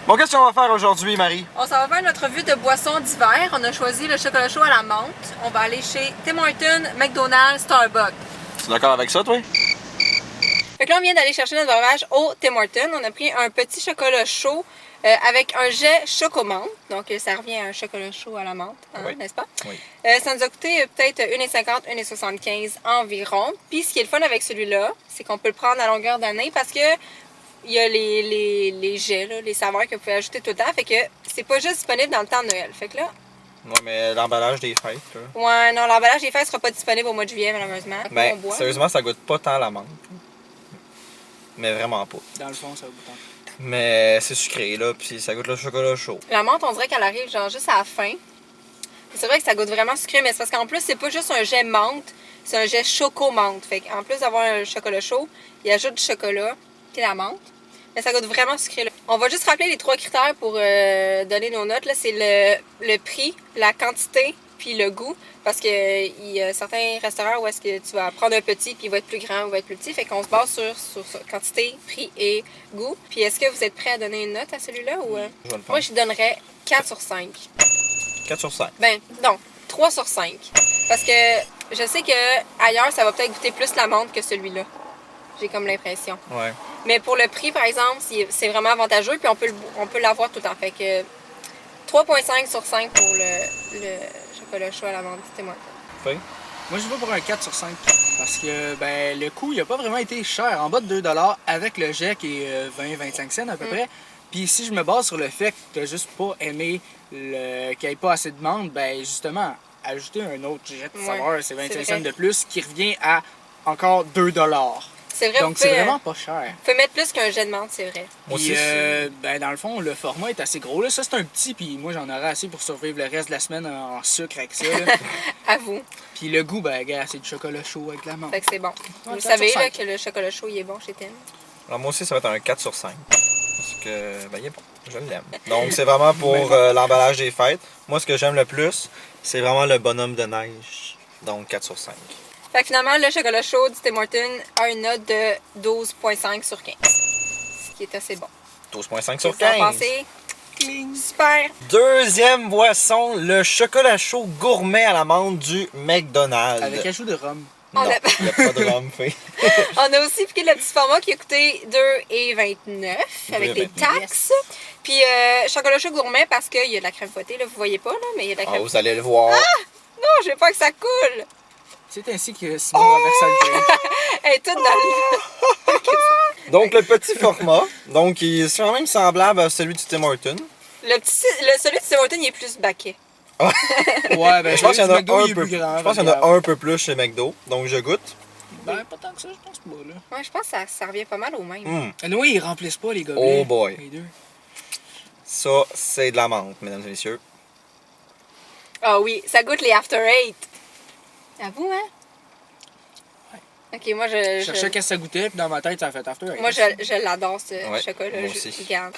Bon, qu'est-ce qu'on va faire aujourd'hui, Marie? On s'en va faire notre revue de boissons d'hiver. On a choisi le chocolat chaud à la menthe. On va aller chez Tim Hortons, McDonald's, Starbucks. Tu es d'accord avec ça, toi? Fait que là, on vient d'aller chercher notre breuvage au Tim Hortons. On a pris un petit chocolat chaud avec un jet chocomante. Donc, ça revient à un chocolat chaud à la menthe, hein, Oui. n'est-ce pas? Oui. Ça nous a coûté peut-être 1,50 $, 1,75 $ environ. Puis, ce qui est le fun avec celui-là, c'est qu'on peut le prendre à longueur d'année parce que il y a les jets, là, les saveurs que vous pouvez ajouter tout le temps. Fait que c'est pas juste disponible dans le temps de Noël. Fait que là... Ouais, mais l'emballage des fêtes, là. Ouais, non, l'emballage des fêtes sera pas disponible au mois de juillet, malheureusement. Ben, On boit. sérieusement, ça goûte pas tant la menthe. Mais vraiment pas. Dans le fond, ça goûte un peu. Mais c'est sucré, là, puis ça goûte le chocolat chaud. La menthe, on dirait qu'elle arrive genre juste à la fin. C'est vrai que ça goûte vraiment sucré, mais c'est parce qu'en plus, c'est pas juste un jet menthe, c'est un jet choco-menthe. Fait qu'en plus d'avoir un chocolat chaud, il ajoute du chocolat puis la menthe. Mais ça goûte vraiment sucré, là. On va juste rappeler les 3 critères pour donner nos notes, là. C'est le prix, la quantité, puis le goût. Parce qu'il y a certains restaurants où est-ce que tu vas prendre un petit, puis il va être plus grand ou va être plus petit. Fait qu'on se base sur quantité, prix et goût. Puis est-ce que vous êtes prêts à donner une note à celui-là? Ou, Je vais le prendre. moi, je donnerais 4 sur 5. 4 sur 5. Ben, non, 3 sur 5. Parce que je sais que ailleurs, ça va peut-être goûter plus la menthe que celui-là. J'ai comme l'impression. Ouais. Mais pour le prix, par exemple, c'est vraiment avantageux, puis on peut l'avoir tout le temps. Fait que 3,5 sur 5 pour le chocolat chaud à la menthe, c'était moi. Fait? Moi, je vais pour un 4 sur 5. Parce que ben, le coût, il a pas vraiment été cher. En bas de 2 $ avec le jet qui est 20-25 cents à peu près. Puis si je me base sur le fait que tu n'as juste pas aimé qu'il n'y ait pas assez de menthe, ben justement, ajouter un autre jet de saveur, c'est 25 cents de plus, qui revient à encore 2 $. C'est vrai, Donc c'est vraiment pas cher. Vous pouvez mettre plus qu'un jet de menthe, c'est vrai. Moi Puis, aussi, c'est- ben, dans le fond, le format est assez gros. Là. Ça, c'est un petit, puis moi, j'en aurais assez pour survivre le reste de la semaine en sucre avec ça. Là. À vous. Puis le goût, ben, gars, c'est du chocolat chaud avec la menthe. Fait que c'est bon. Vous 4 savez sur là, 5. que le chocolat chaud, il est bon chez Tim. Alors, moi aussi, ça va être un 4 sur 5. Parce que, ben, il est bon. Je l'aime. Donc, c'est vraiment pour l'emballage des fêtes. Moi, ce que j'aime le plus, c'est vraiment le bonhomme de neige. Donc, 4 sur 5. Fait que finalement, le chocolat chaud du Tim Hortons a une note de 12,5 sur 15. Ce qui est assez bon. 12,5 sur Qu'est-ce que vous en 15. pensez? Super! Deuxième boisson, le chocolat chaud gourmet à la menthe du McDonald's. Avec ajout de rhum. Non, On a- il n'y a pas de rhum fait. On a aussi pris le petit format qui a coûté 2,29 avec les 2,29. taxes. Puis chocolat chaud gourmet parce qu'il y a de la crème fouettée, là, vous voyez pas, là, mais il y a de la Ah, crème vous allez le voir. Non, je veux pas que ça coule! C'est ainsi que Simon renverse le drink. Elle est toute dans le... Donc, le petit format, donc, il est quand même semblable à celui du Tim Hortons. Celui de Tim Hortons, il est plus baquet. Ouais, ben, Je pense qu'il y en a McDo, un il est peu, plus grand. je pense qu'il y en a un peu plus chez McDo. Donc, je goûte. Ben, pas tant que ça, je pense pas, là. Ouais, je pense que ça revient pas mal au même. Anyway, ils remplissent pas les gobelets. Oh boy. Les deux. Ça, c'est de la menthe, mesdames et messieurs. Ah oui, ça goûte les After Eight. À vous, hein? Ok, moi Je cherchais qu'est-ce que ça goûtait, puis dans ma tête, ça a fait after. Moi, je l'adore, ce Ouais, chocolat. moi aussi. Regarde.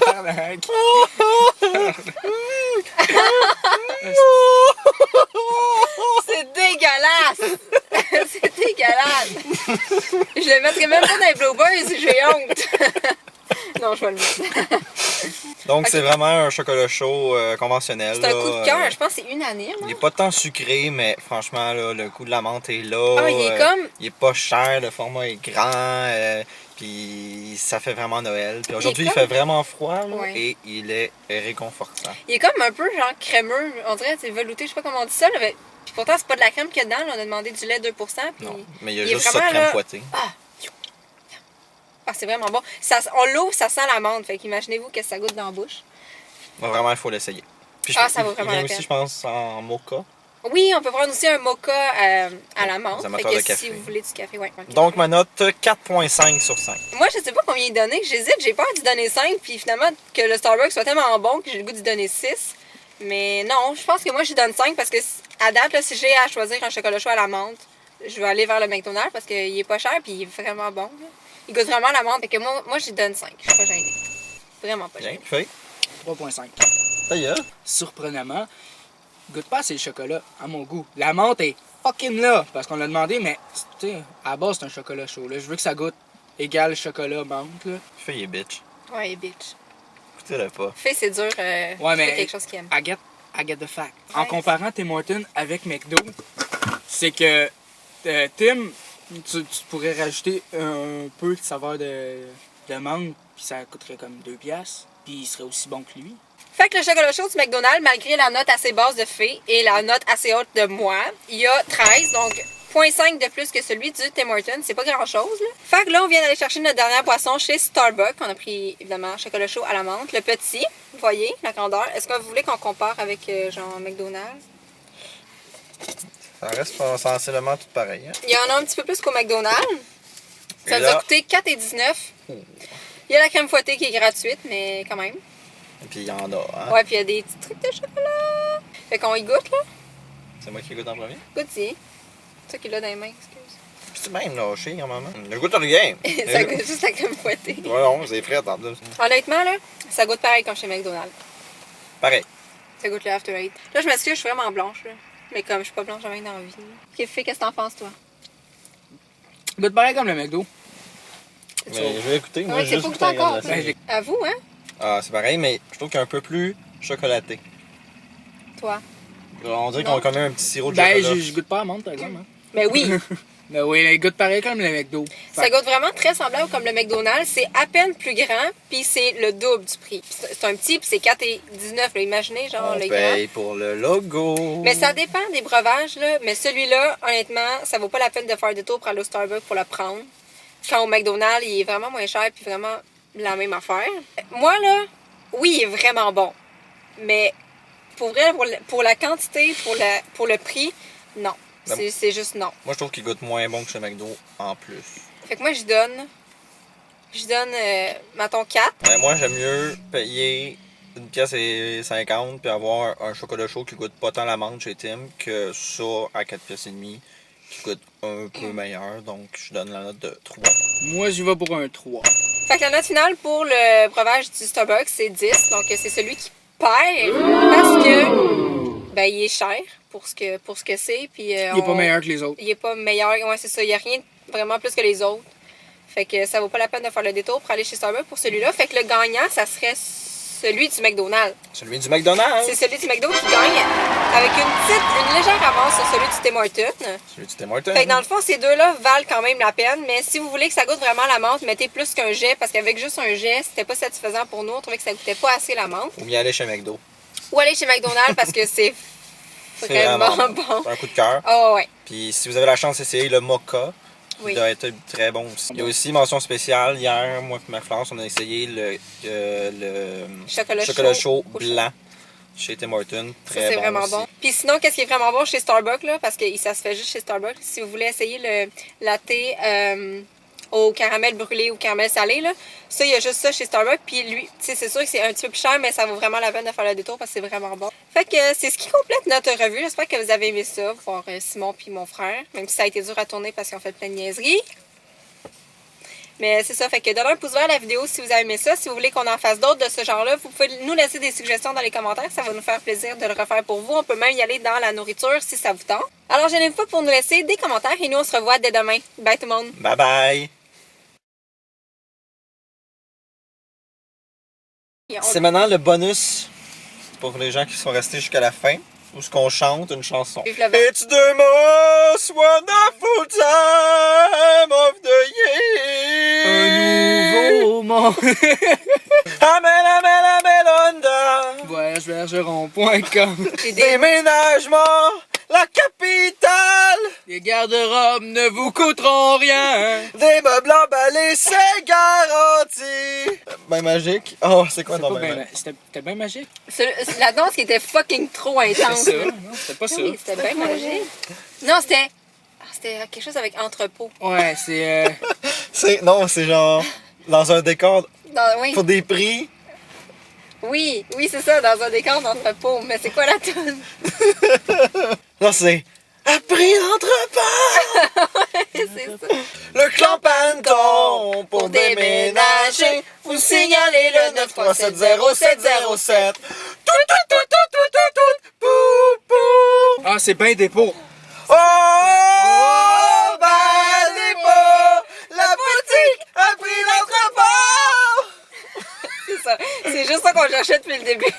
Tabarnak. C'est dégueulasse! C'est dégueulasse! Je le mettrai même pas dans les Bluebirds, j'ai honte! Non, je vais le mettre. Donc, c'est vraiment un chocolat chaud conventionnel. C'est un là, coup de cœur, je pense que c'est unanime. Il est pas tant sucré, mais franchement, là, le goût de la menthe est là. Ah, il est comme- Il est pas cher, le format est grand. Puis ça fait vraiment Noël. Puis aujourd'hui, il comme- fait vraiment froid là, Ouais. et il est réconfortant. Il est comme un peu genre crémeux, on dirait, c'est velouté, je sais pas comment on dit ça, là, mais... Puis pourtant, c'est pas de la crème qu'il y a dedans, là, on a demandé du lait 2%, puis... Non, mais il y a il est juste ça de vraiment, crème là- fouettée. Ah, c'est vraiment bon. Ça, on l'ouvre, ça sent la menthe, fait qu'imaginez-vous qu'est-ce que ça goûte dans la bouche. Vraiment, il faut l'essayer. Puis Ah, ça vaut vraiment il vient la aussi, peine. je pense, en mocha. Oui, on peut prendre aussi un mocha à la menthe, Les fait amateurs que de café. si vous voulez du café, ouais. ok. Donc, ma note, 4,5 sur 5. Moi, je sais pas combien y donner, j'hésite, j'ai peur d'y donner 5, puis finalement, que le Starbucks soit tellement bon que j'ai le goût d'y donner 6. Mais non, je pense que moi, j'y donne 5 parce que à date, là, si j'ai à choisir un chocolat chaud à la menthe, je vais aller vers le McDonald's parce qu'il est pas cher puis il est vraiment bon. Là. Il goûte vraiment la menthe, fait que moi j'y donne 5. Je suis pas gênée. Vraiment pas Bien, gênée. fait. 3,5. D'ailleurs. Surprenamment, goûte pas assez le chocolat, à mon goût. La menthe est fucking là, parce qu'on l'a demandé, mais, tu sais, à la base, c'est un chocolat chaud. Là. Je veux que ça goûte égale chocolat menthe, là. Fais est bitch. Ouais, bitch. Écoutez-le pas. Fait, c'est dur. Ouais, c'est mais quelque chose qu'il aime. I get the fact. En Ouais. comparant Tim Hortons avec McDo, c'est que Tim, tu pourrais rajouter un peu de saveur de menthe, puis ça coûterait comme 2$, puis il serait aussi bon que lui. Fait que le chocolat chaud du McDonald's, malgré la note assez basse de Fée et la note assez haute de moi, il y a 13, donc 0.5 de plus que celui du Tim Hortons. C'est pas grand-chose, là. Fait que là, on vient d'aller chercher notre dernière boisson chez Starbucks. On a pris, évidemment, chocolat chaud à la menthe. Le petit, vous voyez, la grandeur. Est-ce que vous voulez qu'on compare avec, genre, McDonald's? Ça reste sensiblement tout pareil. Hein? Il y en a un petit peu plus qu'au McDonald's. Ça Et nous a là- coûté 4,19. Il y a la crème fouettée qui est gratuite, mais quand même. Et puis il y en a. Hein? Ouais, puis il y a des petits trucs de chocolat. Fait qu'on y goûte, là. C'est moi qui goûte en premier. Goûte-y. C'est ça qu'il a dans les mains, excuse. Puis c'est même lâché normalement. Je goûte rien. Ça goûte juste la crème fouettée. Ouais, non, c'est frais en plus. Honnêtement, là, ça goûte pareil comme chez McDonald's. Pareil. Ça goûte le After Eight. Là, je m'excuse, je suis vraiment blanche, là. Mais comme je suis pas blanche jamais dans la vie. Ok, Fée, qu'est-ce que t'en penses, toi? Goûte pareil comme le McDo. Mais je vais écouter. Moi, Ouais, c'est juste pas goûter goûté encore. la toi. glace. Ben, À vous, hein? Ah, c'est pareil, mais je trouve qu'il est un peu plus chocolaté. Toi. On dirait Non. qu'on connaît un petit sirop de Ben, chocolat. je goûte pas à la menthe, par exemple. Hein. Mais oui, Ben oui, il goûte pareil comme le McDo. ça goûte vraiment très semblable comme le McDonald's. C'est à peine plus grand, puis c'est le double du prix. Puis c'est un petit, puis c'est 4,19. Là. Imaginez, genre, On le grand. paye pour le logo. Mais ça dépend des breuvages, là. Mais celui-là, honnêtement, ça vaut pas la peine de faire des tours pour aller au Starbucks pour le prendre. Quand au McDonald's, il est vraiment moins cher, puis vraiment la même affaire. Moi, là, oui, il est vraiment bon. Mais pour vrai, pour la quantité, pour le prix, non. C'est juste non. Moi, je trouve qu'il goûte moins bon que chez McDo en plus. Fait que moi, je donne, mettons, 4. Ouais, moi, j'aime mieux payer une pièce et 50 puis avoir un chocolat chaud qui goûte pas tant la menthe chez Tim que ça à 4 pièces et demie qui goûte un peu meilleur. Donc, je donne la note de 3. Moi, j'y vais pour un 3. Fait que la note finale pour le breuvage du Starbucks, c'est 10. Donc, c'est celui qui perd parce que, ben, il est cher pour ce que c'est. Puis, Il est pas meilleur que les autres. Il est pas meilleur. Ouais, c'est ça. Il n'y a rien vraiment plus que les autres. Fait que ça vaut pas la peine de faire le détour pour aller chez Starbucks pour celui-là. Fait que le gagnant, ça serait celui du McDonald's. Celui du McDonald's. C'est celui du McDo qui gagne avec une légère avance sur celui du Tim Hortons. Celui du Tim Hortons. Fait que dans le fond, ces deux-là valent quand même la peine. Mais si vous voulez que ça goûte vraiment la menthe, mettez plus qu'un jet. Parce qu'avec juste un jet, c'était pas satisfaisant pour nous. On trouvait que ça goûtait pas assez la menthe. Ou bien aller chez McDo. Ou aller chez McDonald's parce que c'est C'est vraiment vraiment bon. C'est un coup de cœur. Oh ouais. Puis si vous avez la chance d'essayer le mocha, Oui. il doit être très bon aussi. Il y a aussi mention spéciale. Hier, moi et ma Florence, on a essayé le Chocolat chaud au blanc chez Tim Hortons. Ça, Très c'est bon vraiment aussi. bon. Puis sinon, qu'est-ce qui est vraiment bon chez Starbucks, là, parce que ça se fait juste chez Starbucks, si vous voulez essayer le latte au caramel brûlé ou caramel salé, là, ça, il y a juste ça chez Starbucks. Puis lui, tu sais, c'est sûr que c'est un petit peu plus cher, mais ça vaut vraiment la peine de faire le détour parce que c'est vraiment bon. Fait que c'est ce qui complète notre revue. J'espère que vous avez aimé ça, voir Simon puis mon frère, même si ça a été dur à tourner parce qu'on fait plein de niaiseries. Mais c'est ça, fait que donnez un pouce vert à la vidéo si vous avez aimé ça. Si vous voulez qu'on en fasse d'autres de ce genre-là, vous pouvez nous laisser des suggestions dans les commentaires. Ça va nous faire plaisir de le refaire pour vous. On peut même y aller dans la nourriture si ça vous tente. Alors, gênez-vous pas pour nous laisser des commentaires et nous, on se revoit dès demain. Bye tout le monde! Bye bye! C'est maintenant le bonus pour les gens qui sont restés jusqu'à la fin, où ce qu'on chante une chanson. Vive le vent. It's the most wonderful time of the year. Un nouveau monde. Amen, amen, amen, onda. Voyagebergeron.com. J'ai des... Déménagement, la capitale. Les garde-robes ne vous coûteront rien. Des meubles emballés, c'est garanti. Ben magique. Oh, c'est quoi C'était ton pas ben bien- C'était bien magique. La danse qui était fucking trop intense. C'était ça. là. Non, c'était pas ça. Oui, c'était bien magique. Non, c'était quelque chose avec entrepôt. Ouais, c'est... Non, c'est genre dans un décor Non, oui, pour des prix. oui, c'est ça, dans un décor d'entrepôt. Mais c'est quoi la toune? Là, c'est à prix d'entrepôt. C'est ça. Le clan Panton pour déménager. Vous signalez le 9370707. Tout, tout, tout, tout, tout, tout, tout, pou, pou. Ah, c'est bien dépôt. Oh, ben, des pots, la boutique à qu'on cherchait depuis le début.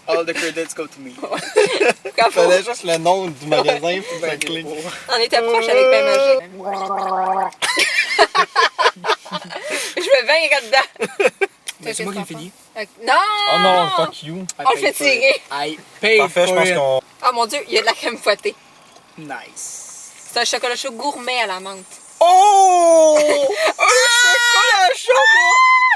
All the credits go to me. Quand faut. Fallait juste le nom du magasin puis ça Ben, clique. oh. On était proches avec Pain Magique. Je me baigne dedans. Ben, c'est moi qui le finis. Non! Oh non, fuck you. I On le paid fait for it. tirer. I paid Parfait, je for pense it. qu'on. Oh mon dieu, il y a de la crème fouettée. Nice. C'est un chocolat chaud gourmet à la menthe. Oh! Un chocolat chaud!